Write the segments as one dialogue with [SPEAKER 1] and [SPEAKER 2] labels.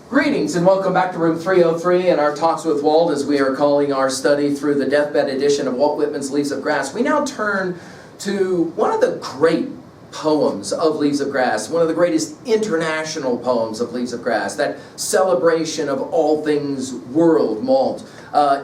[SPEAKER 1] Greetings and welcome back to room 303 and our Talks with Walt, as we are calling our study through the deathbed edition of Walt Whitman's Leaves of Grass. We now turn to one of the great poems of Leaves of Grass, one of the greatest international poems of Leaves of Grass, that celebration of all things world, Monde,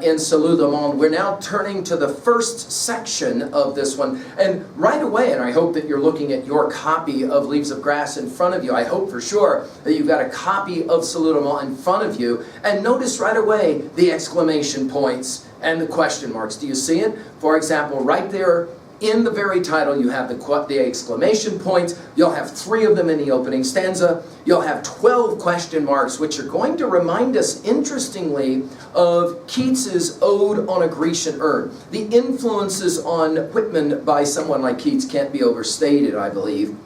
[SPEAKER 1] in Salut, Monde. We're now turning to the first section of this one, and right away, and I hope that you're looking at your copy of Leaves of Grass in front of you. I hope for sure that you've got a copy of Salut Monde in front of you, and notice right away the exclamation points and the question marks. Do you see it? For example, right there in the very title, you have the exclamation points. You'll have 3 of them in the opening stanza. You'll have 12 question marks, which are going to remind us, interestingly, of Keats's Ode on a Grecian Urn. The influences on Whitman by someone like Keats can't be overstated, I believe.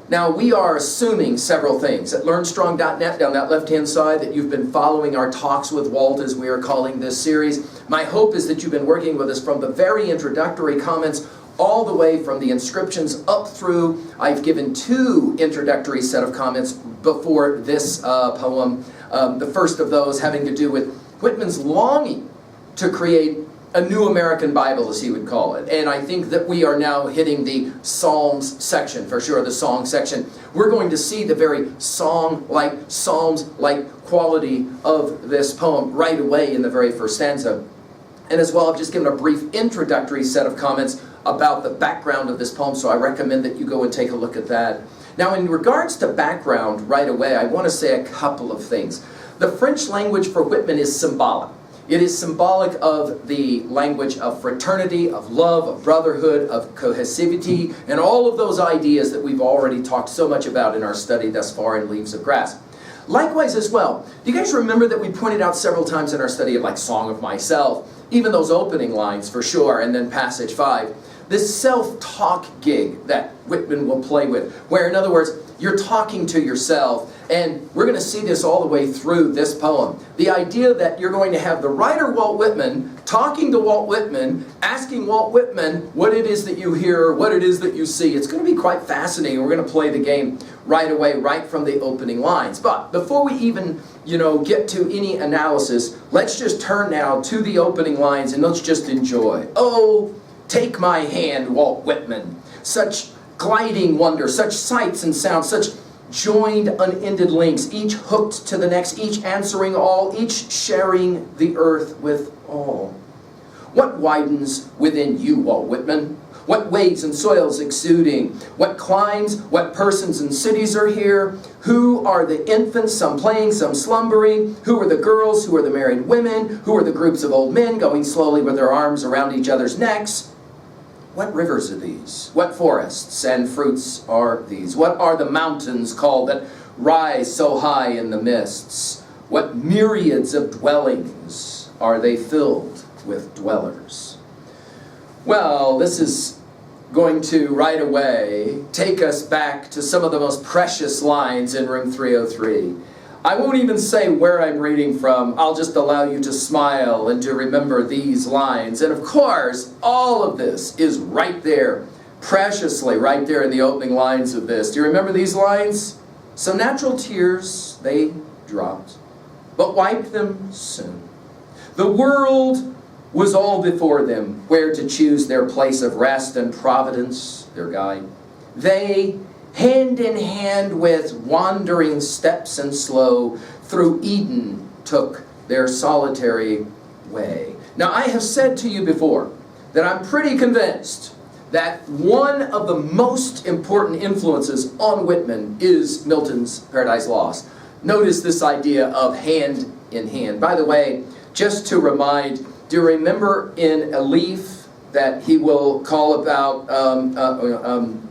[SPEAKER 1] Now, we are assuming several things. At learnstrong.net, down that left-hand side, that you've been following our Talks with Walt, as we are calling this series. My hope is that you've been working with us from the very introductory comments all the way from the inscriptions up through. I've given 2 introductory set of comments before this poem. The first of those having to do with Whitman's longing to create a new American Bible, as he would call it. And I think that we are now hitting the Psalms section, for sure, the song section. We're going to see the very song-like, Psalms-like quality of this poem right away in the very first stanza. And as well, I've just given a brief introductory set of comments about the background of this poem, so I recommend that you go and take a look at that. Now, in regards to background, right away, I want to say a couple of things. The French language for Whitman is symbolic. It is symbolic of the language of fraternity, of love, of brotherhood, of cohesivity, and all of those ideas that we've already talked so much about in our study thus far in Leaves of Grass. Likewise as well, do you guys remember that we pointed out several times in our study of like Song of Myself, even those opening lines for sure, and then passage 5, this self-talk gig that Whitman will play with, where in other words, you're talking to yourself, and we're going to see this all the way through this poem. The idea that you're going to have the writer Walt Whitman talking to Walt Whitman, asking Walt Whitman what it is that you hear, what it is that you see. It's going to be quite fascinating. We're going to play the game right away, right from the opening lines. But before we even, get to any analysis, let's just turn now to the opening lines and let's just enjoy. Oh, take my hand, Walt Whitman. Such gliding wonder, such sights and sounds, such joined unended links, each hooked to the next, each answering all, each sharing the earth with all. What widens within you, Walt Whitman? What waves and soils exuding? What climes, what persons and cities are here? Who are the infants, some playing, some slumbering? Who are the girls? Who are the married women? Who are the groups of old men going slowly with their arms around each other's necks? What rivers are these? What forests and fruits are these? What are the mountains called that rise so high in the mists? What myriads of dwellings are they filled with dwellers? Well, this is going to right away take us back to some of the most precious lines in room 303. I won't even say where I'm reading from. I'll just allow you to smile and to remember these lines. And of course, all of this is right there, preciously right there in the opening lines of this. Do you remember these lines? Some natural tears they dropped, but wiped them soon. The world was all before them, where to choose their place of rest and providence, their guide. They, hand in hand with wandering steps and slow, through Eden took their solitary way. Now, I have said to you before that I'm pretty convinced that one of the most important influences on Whitman is Milton's Paradise Lost. Notice this idea of hand in hand. By the way, just to remind, do you remember in a leaf that he will call about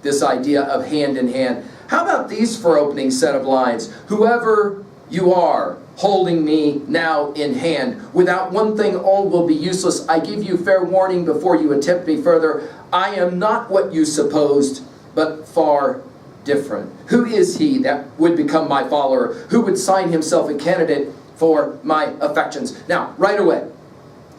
[SPEAKER 1] this idea of hand in hand? How about these for opening set of lines? Whoever you are, holding me now in hand. Without one thing all will be useless. I give you fair warning before you attempt me further. I am not what you supposed, but far different. Who is he that would become my follower? Who would sign himself a candidate for my affections? Now, right away,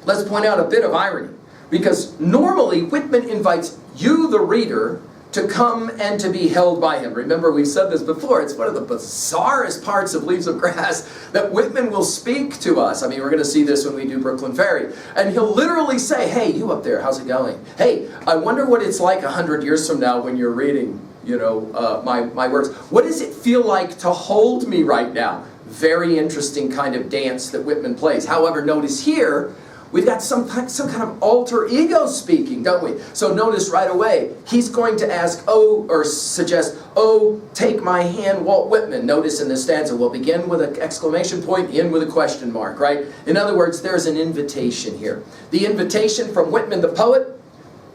[SPEAKER 1] let's point out a bit of irony. Because normally Whitman invites you, the reader, to come and to be held by him. Remember, we've said this before, it's one of the bizarrest parts of Leaves of Grass that Whitman will speak to us. I mean, we're going to see this when we do Brooklyn Ferry. And he'll literally say, hey, you up there, how's it going? Hey, I wonder what it's like 100 years from now when you're reading, my works. What does it feel like to hold me right now? Very interesting kind of dance that Whitman plays. However, notice here, we've got some kind of alter ego speaking, don't we? So notice right away, he's going to ask, suggest, take my hand, Walt Whitman. Notice in this stanza, we'll begin with an exclamation point, end with a question mark, right? In other words, there's an invitation here. The invitation from Whitman the poet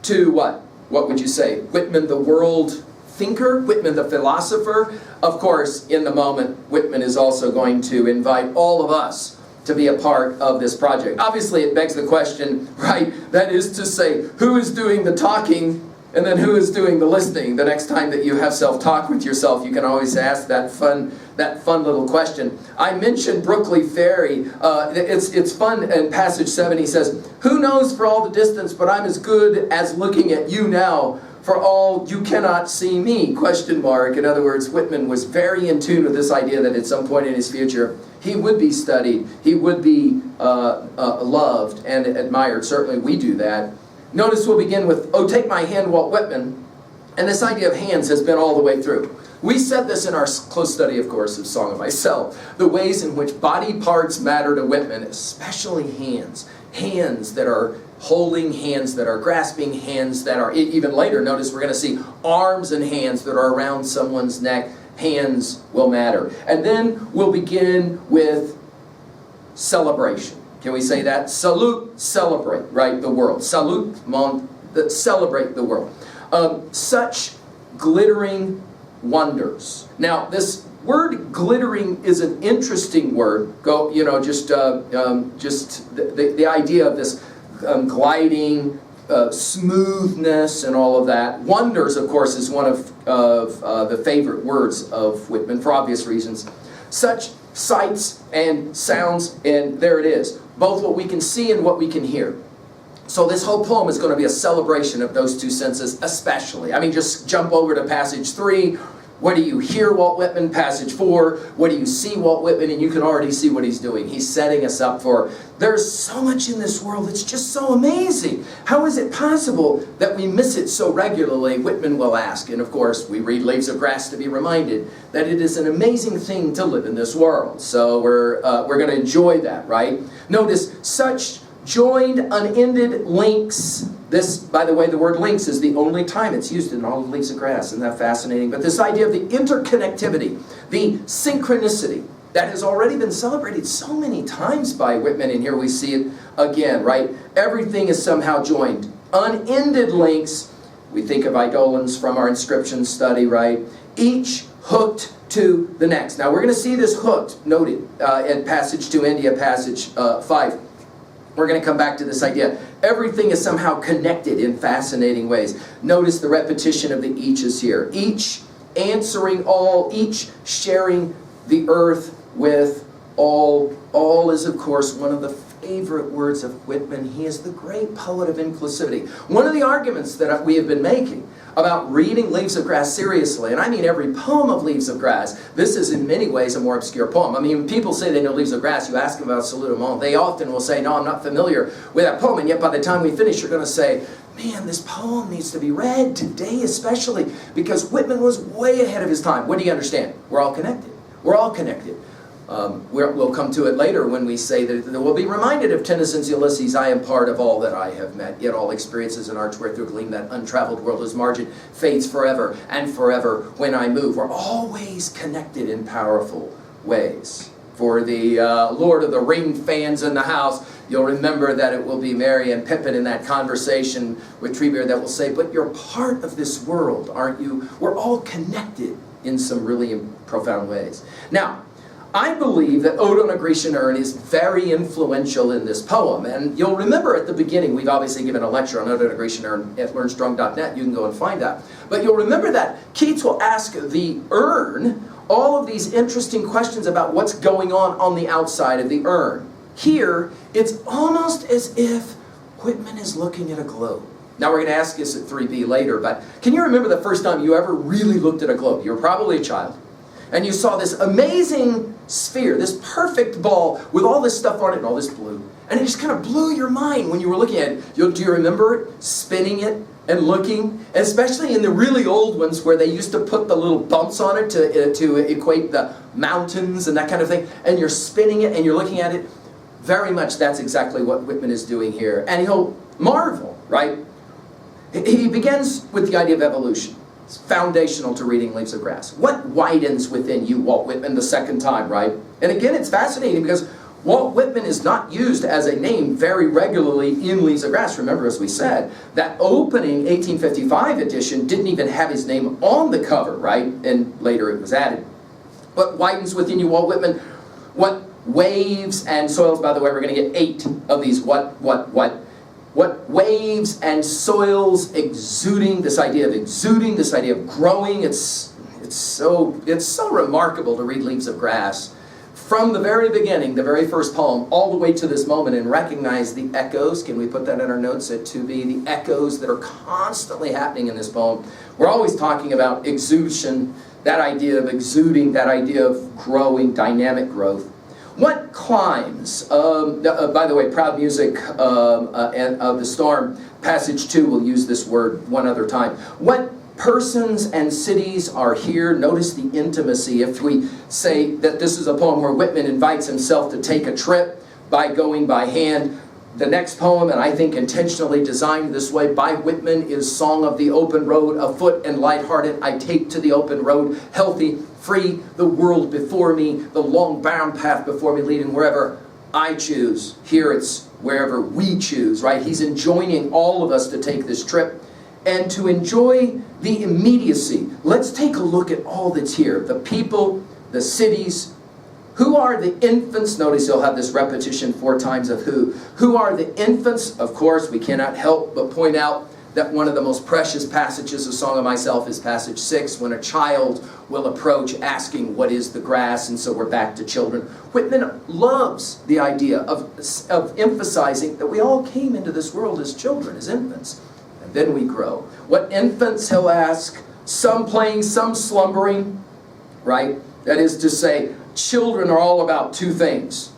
[SPEAKER 1] to what? What would you say? Whitman the world thinker, Whitman the philosopher. Of course, in the moment, Whitman is also going to invite all of us to be a part of this project. Obviously, it begs the question, right? That is to say, who is doing the talking and then who is doing the listening? The next time that you have self-talk with yourself, you can always ask that fun little question. I mentioned Brooklyn Ferry. It's fun. In passage 7, he says, who knows for all the distance, but I'm as good as looking at you now. For all you cannot see me, question mark. In other words, Whitman was very in tune with this idea that at some point in his future, he would be studied, he would be loved and admired. Certainly we do that. Notice we'll begin with, take my hand, Walt Whitman. And this idea of hands has been all the way through. We said this in our close study, of course, of Song of Myself. The ways in which body parts matter to Whitman, especially hands. Hands that are holding, hands that are grasping, hands that are, even later, notice we're going to see arms and hands that are around someone's neck. Hands will matter. And then we'll begin with celebration. Can we say that? Salut, celebrate, right, the world. Salut, Monde, celebrate the world. Such glittering wonders. Now, this word glittering is an interesting word. Just the idea of this gliding, smoothness and all of that. Wonders, of course, is one of the favorite words of Whitman for obvious reasons. Such sights and sounds, and there it is. Both what we can see and what we can hear. So this whole poem is going to be a celebration of those two senses especially. I mean, just jump over to passage 3. What do you hear, Walt Whitman? Passage 4, what do you see, Walt Whitman? And you can already see what he's doing. He's setting us up for, there's so much in this world that's just so amazing. How is it possible that we miss it so regularly? Whitman will ask. And of course, we read Leaves of Grass to be reminded that it is an amazing thing to live in this world. So we're going to enjoy that, right? Notice, such joined, unended links. This, by the way, the word links is the only time it's used in all of Leaves of Grass. Isn't that fascinating? But this idea of the interconnectivity, the synchronicity, that has already been celebrated so many times by Whitman, and here we see it again, right? Everything is somehow joined. Unended links. We think of eidolons from our inscription study, right? Each hooked to the next. Now, we're going to see this hooked, noted, in passage 2, India, passage 5. We're going to come back to this idea. Everything is somehow connected in fascinating ways. Notice the repetition of the eaches here. Each answering all, each sharing the earth with all. All is, of course, one of the favorite words of Whitman. He is the great poet of inclusivity. One of the arguments that we have been making about reading Leaves of Grass seriously, and I mean every poem of Leaves of Grass, this is in many ways a more obscure poem. I mean, when people say they know Leaves of Grass, you ask them about Salut, Monde, they often will say, no, I'm not familiar with that poem, and yet by the time we finish, you're going to say, man, this poem needs to be read today especially, because Whitman was way ahead of his time. What do you understand? We're all connected. We're all connected. We'll come to it later when we say that we'll be reminded of Tennyson's Ulysses, I am part of all that I have met, yet all experiences and arts where through gleam that untraveled world whose margin fades forever and forever when I move. We're always connected in powerful ways. For the Lord of the Ring fans in the house, you'll remember that it will be Merry and Pippin in that conversation with Treebeard that will say, but you're part of this world, aren't you? We're all connected in some really profound ways. Now, I believe that Ode on a Grecian Urn is very influential in this poem. And you'll remember at the beginning, we've obviously given a lecture on Ode on a Grecian Urn at learnstrong.net. You can go and find that. But you'll remember that Keats will ask the urn all of these interesting questions about what's going on the outside of the urn. Here, it's almost as if Whitman is looking at a globe. Now we're going to ask this at 3B later, but can you remember the first time you ever really looked at a globe? You were probably a child. And you saw this amazing sphere, this perfect ball with all this stuff on it and all this blue. And it just kind of blew your mind when you were looking at it. Do you remember it? Spinning it and looking, especially in the really old ones where they used to put the little bumps on it to equate the mountains and that kind of thing. And you're spinning it and you're looking at it. Very much that's exactly what Whitman is doing here. And he'll marvel, right? He begins with the idea of evolution. It's foundational to reading Leaves of Grass. What widens within you, Walt Whitman, the second time, right? And again, it's fascinating because Walt Whitman is not used as a name very regularly in Leaves of Grass. Remember, as we said, that opening 1855 edition didn't even have his name on the cover, right? And later it was added. What widens within you, Walt Whitman? What waves and soils, by the way, we're going to get 8 of these what waves and soils exuding, this idea of growing. It's so remarkable to read Leaves of Grass from the very beginning, the very first poem, all the way to this moment, and recognize the echoes. Can we put that in our notes at 2B? The echoes that are constantly happening in this poem. We're always talking about exusion, that idea of exuding, that idea of growing, dynamic growth. What climbs, by the way, Proud Music and of the Storm, passage 2, we'll use this word one other time. What persons and cities are here? Notice the intimacy. If we say that this is a poem where Whitman invites himself to take a trip by going by hand, the next poem, and I think intentionally designed this way by Whitman, is Song of the Open Road. Afoot and lighthearted, I take to the open road, healthy, free, the world before me, the long bound path before me, leading wherever I choose. Here it's wherever we choose, right? He's enjoining all of us to take this trip and to enjoy the immediacy. Let's take a look at all that's here. The people, the cities. Who are the infants? Notice he'll have this repetition 4 times of who. Who are the infants? Of course, we cannot help but point out that one of the most precious passages of Song of Myself is passage 6, when a child will approach asking, what is the grass? And so we're back to children. Whitman loves the idea of emphasizing that we all came into this world as children, as infants. And then we grow. What infants, he'll ask, some playing, some slumbering, right? That is to say, children are all about 2 things,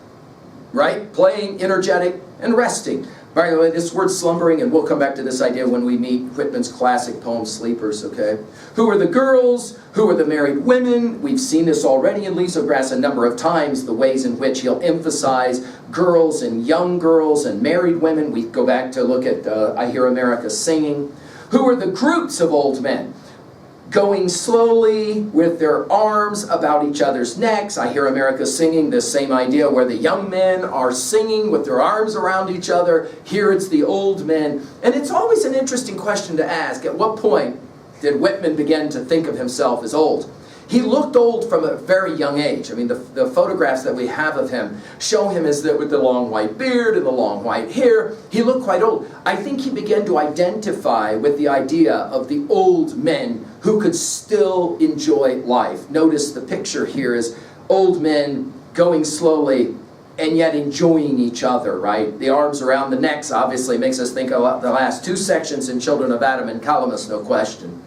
[SPEAKER 1] right? Playing, energetic, and resting. By the way, this word slumbering, and we'll come back to this idea when we meet Whitman's classic poem, Sleepers, okay? Who are the girls? Who are the married women? We've seen this already in Leaves of Grass a number of times, the ways in which he'll emphasize girls and young girls and married women. We go back to look at I Hear America Singing. Who are the groups of old men? Going slowly with their arms about each other's necks. I Hear America Singing, this same idea where the young men are singing with their arms around each other. Here it's the old men. And it's always an interesting question to ask. At what point did Whitman begin to think of himself as old? He looked old from a very young age. I mean, the photographs that we have of him show him as with the long white beard and the long white hair. He looked quite old. I think he began to identify with the idea of the old men who could still enjoy life. Notice the picture here is old men going slowly and yet enjoying each other, right? The arms around the necks obviously makes us think of the last 2 sections in Children of Adam and Calamus, no question.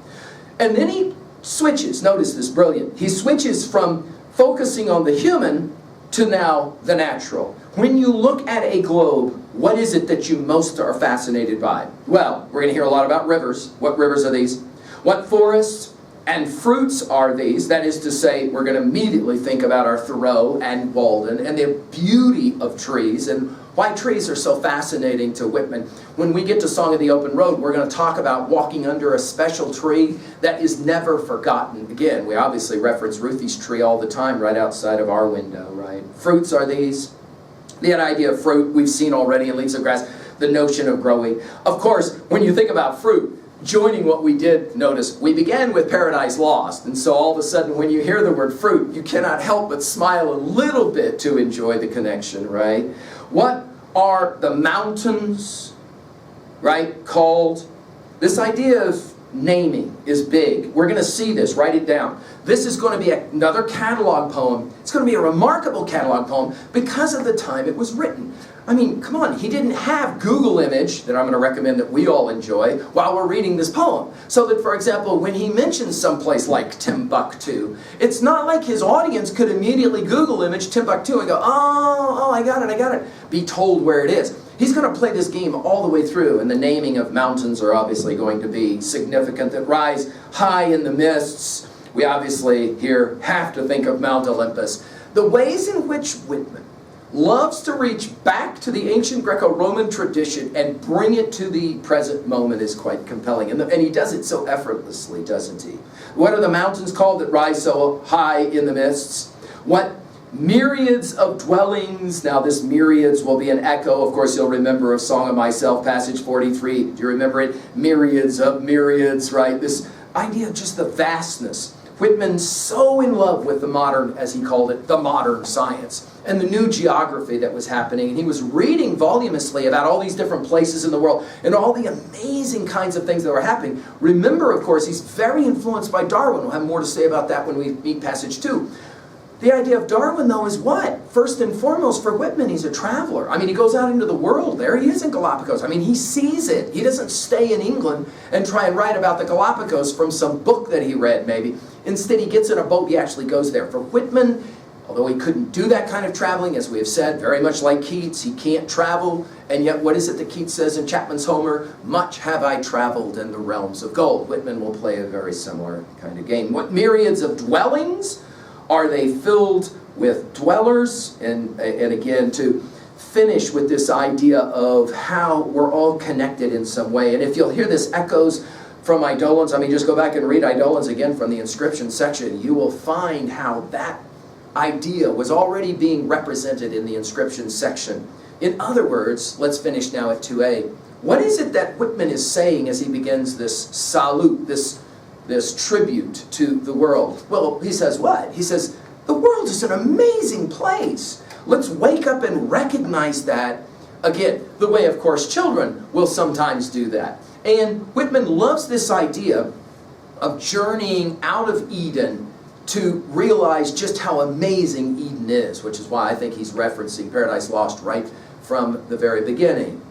[SPEAKER 1] And then he switches, notice this, brilliant. He switches from focusing on the human to now the natural. When you look at a globe, what is it that you most are fascinated by? Well, we're going to hear a lot about rivers. What rivers are these? What forests and fruits are these? That is to say, we're going to immediately think about our Thoreau and Walden and the beauty of trees and why trees are so fascinating to Whitman. When we get to Song of the Open Road, we're going to talk about walking under a special tree that is never forgotten. Again, we obviously reference Ruthie's tree all the time right outside of our window, right? Fruits are these. The idea of fruit we've seen already in Leaves of Grass, the notion of growing. Of course, when you think about fruit, joining what we did, notice, we began with Paradise Lost, and so all of a sudden when you hear the word fruit, you cannot help but smile a little bit to enjoy the connection, right? What are the mountains, right, called? This idea of naming is big. We're going to see this, write it down. This is going to be another catalog poem. It's going to be a remarkable catalog poem because of the time it was written. I mean, come on, he didn't have Google image that I'm going to recommend that we all enjoy while we're reading this poem. So that, for example, when he mentions someplace like Timbuktu, it's not like his audience could immediately Google image Timbuktu and go, oh, I got it, be told where it is. He's going to play this game all the way through, and the naming of mountains are obviously going to be significant that rise high in the mists. We obviously here have to think of Mount Olympus. The ways in which Whitman loves to reach back to the ancient Greco-Roman tradition and bring it to the present moment is quite compelling. And he does it so effortlessly, doesn't he? What are the mountains called that rise so high in the mists? What myriads of dwellings. Now this myriads will be an echo. Of course, you'll remember of Song of Myself, passage 43. Do you remember it? Myriads of myriads, right? This idea of just the vastness. Whitman's so in love with the modern, as he called it, the modern science, and the new geography that was happening. And he was reading voluminously about all these different places in the world and all the amazing kinds of things that were happening. Remember, of course, he's very influenced by Darwin. We'll have more to say about that when we meet passage 2. The idea of Darwin, though, is what? First and foremost, for Whitman, he's a traveler. I mean, he goes out into the world. There he is in Galapagos. I mean, he sees it. He doesn't stay in England and try and write about the Galapagos from some book that he read, maybe. Instead, he gets in a boat. He actually goes there. For Whitman, although he couldn't do that kind of traveling, as we have said, very much like Keats, he can't travel. And yet, what is it that Keats says in Chapman's Homer? Much have I traveled in the realms of gold. Whitman will play a very similar kind of game. What myriads of dwellings? Are they filled with dwellers? And again, to finish with this idea of how we're all connected in some way. And if you'll hear this echoes from Eidolons, I mean, just go back and read Eidolons again from the inscription section. You will find how that idea was already being represented in the inscription section. In other words, let's finish now at 2a. What is it that Whitman is saying as he begins this Salut, this tribute to the world? Well, he says what? He says, the world is an amazing place. Let's wake up and recognize that. Again, the way, of course, children will sometimes do that. And Whitman loves this idea of journeying out of Eden to realize just how amazing Eden is, which is why I think he's referencing Paradise Lost right from the very beginning.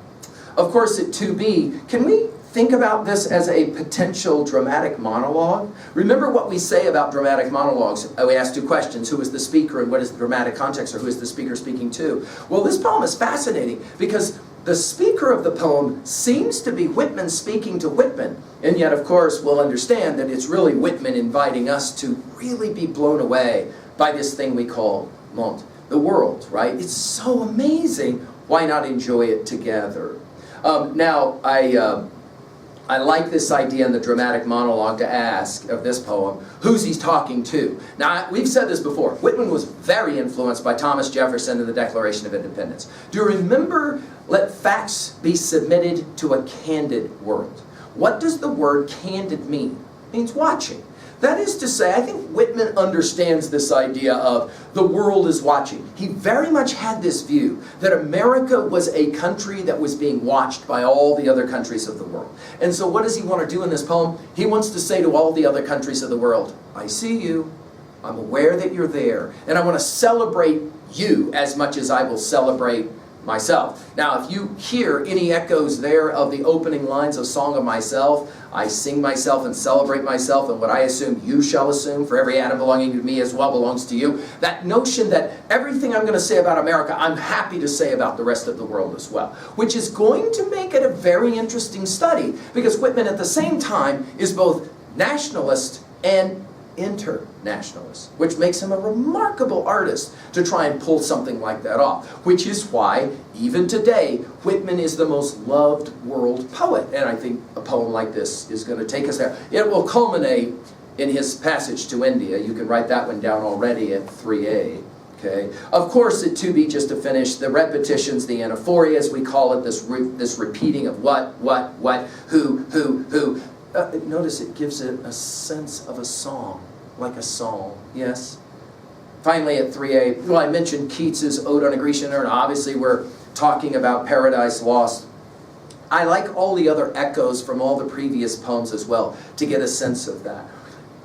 [SPEAKER 1] Of course, at 2b, can we think about this as a potential dramatic monologue? Remember what we say about dramatic monologues. We ask 2 questions. Who is the speaker and what is the dramatic context, or who is the speaker speaking to? Well, this poem is fascinating because the speaker of the poem seems to be Whitman speaking to Whitman. And yet, of course, we'll understand that it's really Whitman inviting us to really be blown away by this thing we call Monde, the world, right? It's so amazing. Why not enjoy it together? Now, I like this idea in the dramatic monologue to ask of this poem, who's he talking to? Now, we've said this before. Whitman was very influenced by Thomas Jefferson and the Declaration of Independence. Do you remember, let facts be submitted to a candid world? What does the word candid mean? It means watching. That is to say, I think Whitman understands this idea of the world is watching. He very much had this view that America was a country that was being watched by all the other countries of the world. And so what does he want to do in this poem? He wants to say to all the other countries of the world, I see you, I'm aware that you're there, and I want to celebrate you as much as I will celebrate myself. Now, if you hear any echoes there of the opening lines of Song of Myself, I sing myself and celebrate myself, and what I assume you shall assume, for every atom belonging to me as well belongs to you. That notion that everything I'm going to say about America, I'm happy to say about the rest of the world as well, which is going to make it a very interesting study, because Whitman at the same time is both nationalist and internationalist, which makes him a remarkable artist to try and pull something like that off, which is why, even today, Whitman is the most loved world poet. And I think a poem like this is going to take us there. It will culminate in his passage to India. You can write that one down already at 3a. Okay. Of course, at 2b, just to finish, the repetitions, the anaphorias, we call it, this repeating of what, who. Notice it gives it a sense of a song, like a psalm, yes? Finally, at 3a, well, I mentioned Keats's Ode on a Grecian Urn. Obviously, we're talking about Paradise Lost. I like all the other echoes from all the previous poems as well, to get a sense of that.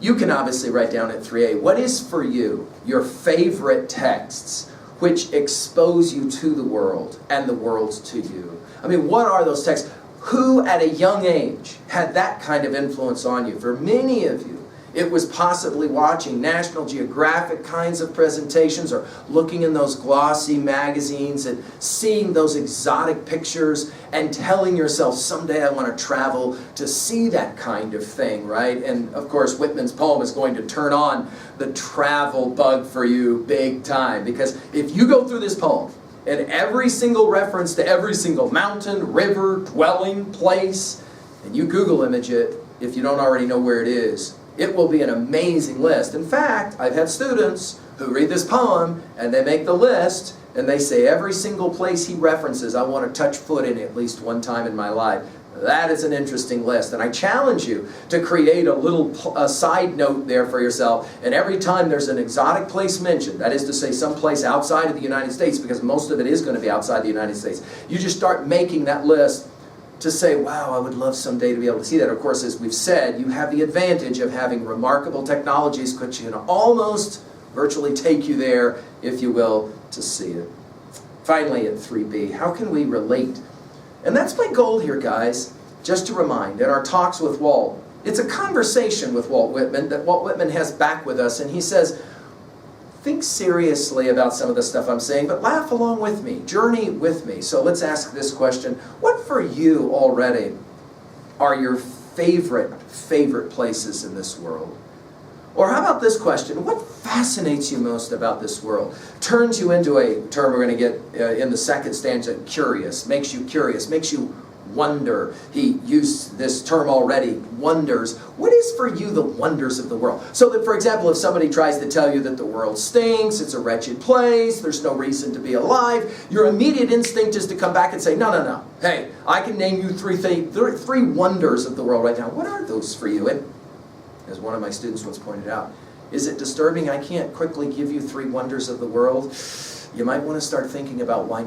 [SPEAKER 1] You can obviously write down at 3A, what is for you your favorite texts which expose you to the world and the world to you? I mean, what are those texts? Who at a young age had that kind of influence on you? For many of you, it was possibly watching National Geographic kinds of presentations or looking in those glossy magazines and seeing those exotic pictures and telling yourself, someday I want to travel to see that kind of thing, right? And of course, Whitman's poem is going to turn on the travel bug for you big time, because if you go through this poem and every single reference to every single mountain, river, dwelling, place, and you Google image it, if you don't already know where it is, it will be an amazing list. In fact, I've had students who read this poem and they make the list and they say every single place he references, I want to touch foot in at least one time in my life. That is an interesting list. And I challenge you to create a little side note there for yourself. And every time there's an exotic place mentioned, that is to say some place outside of the United States, because most of it is going to be outside the United States, you just start making that list to say, wow, I would love someday to be able to see that. Of course, as we've said, you have the advantage of having remarkable technologies which can almost virtually take you there, if you will, to see it. Finally, at 3B, how can we relate? And that's my goal here, guys, just to remind, in our talks with Walt, it's a conversation with Walt Whitman that Walt Whitman has back with us, and he says, think seriously about some of the stuff I'm saying, but laugh along with me, journey with me. So let's ask this question. What for you already are your favorite places in this world? Or how about this question? What fascinates you most about this world? Turns you into a term we're going to get in the second stanza, curious, makes you wonder. He used this term already, wonders. What is for you the wonders of the world? So that, for example, if somebody tries to tell you that the world stinks, it's a wretched place, there's no reason to be alive, your immediate instinct is to come back and say, no. Hey, I can name you three wonders of the world right now. What are those for you? And as one of my students once pointed out, is it disturbing I can't quickly give you 3 wonders of the world? You might want to start thinking about why